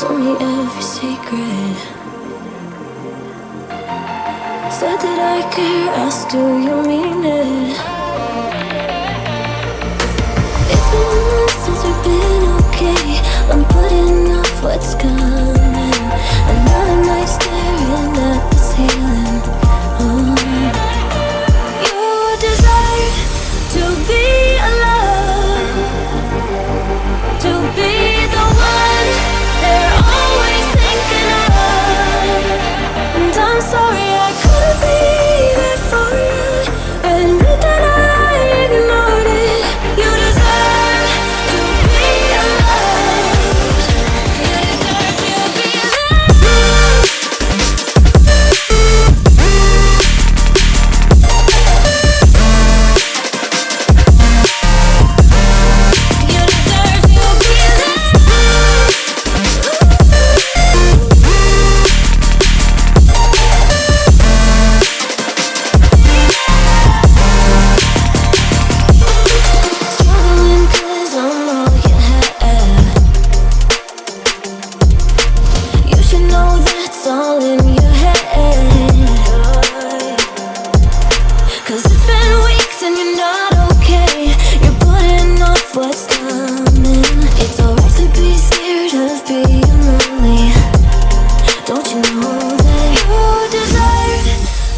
told me every secret. Said that I care, asked do you mean it? It's been months since we've been okay. I'm putting off what's coming. Another night staring at the ceiling. You desire to be alone, to be the one they're always thinking of. And I'm sorry I couldn't be there for you. Admit that I ignored it. You deserve to be loved. You deserve to be loved. You deserve to be struggling 'cause I'm all you have. You should know that's all in your head. 'Cause it's been weeks and you're not okay. You're putting off what's coming. It's alright to be scared of being lonely. Don't you know that you deserve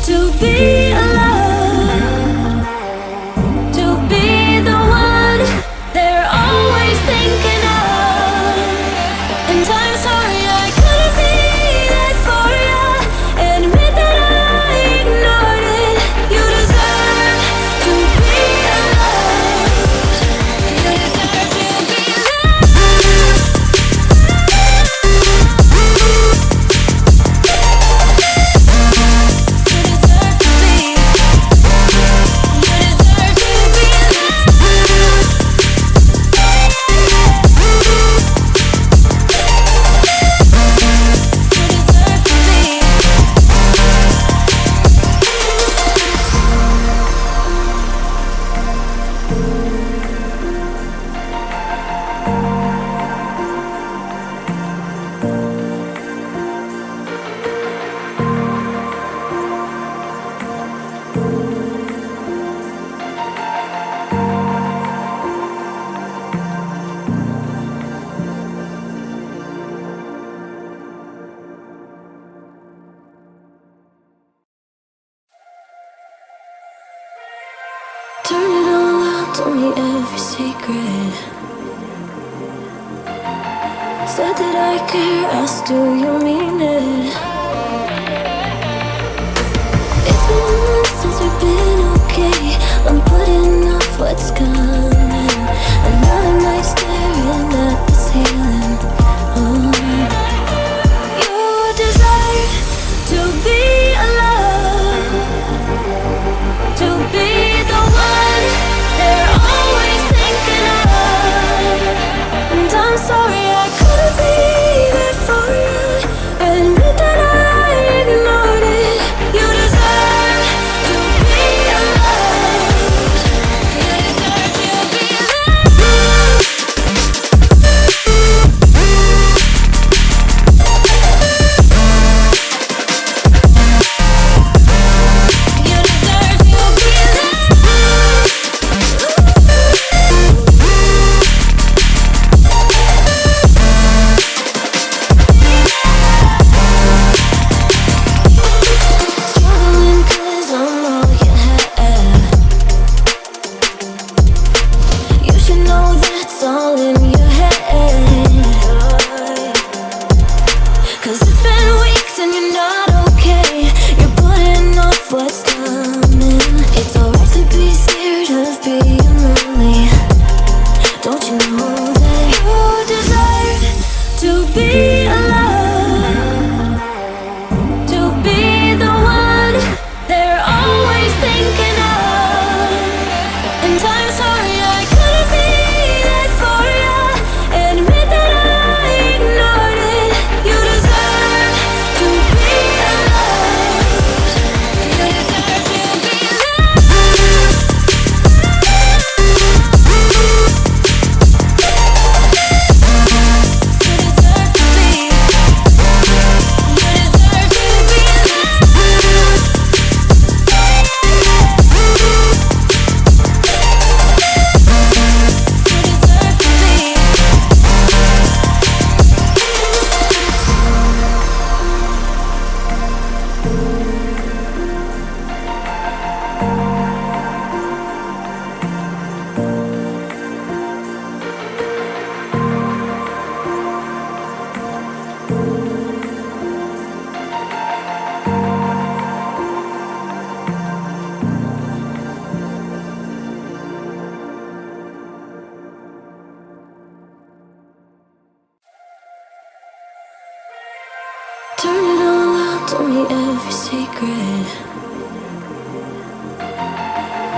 to be alone, to be the one they're always thinking of? And I'm sorry I couldn't be there for you. Admit that I ignored it. You deserve to be loved. You deserve to be loved. You deserve to be. You deserve to be loved. Turn it all out, told me every secret. Said that I care, asked do you mean it? It's been months since we've been okay. I'm putting off what's coming. Another night staring at the ceiling. You desire to be alone, to be the one they're always thinking of. And I'm sorry I couldn't be there for you. Admit that I ignored it. You deserve to be loved. You deserve to be Turn it all out, told me every secret.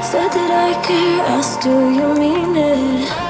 Said that I care, asked do you mean it?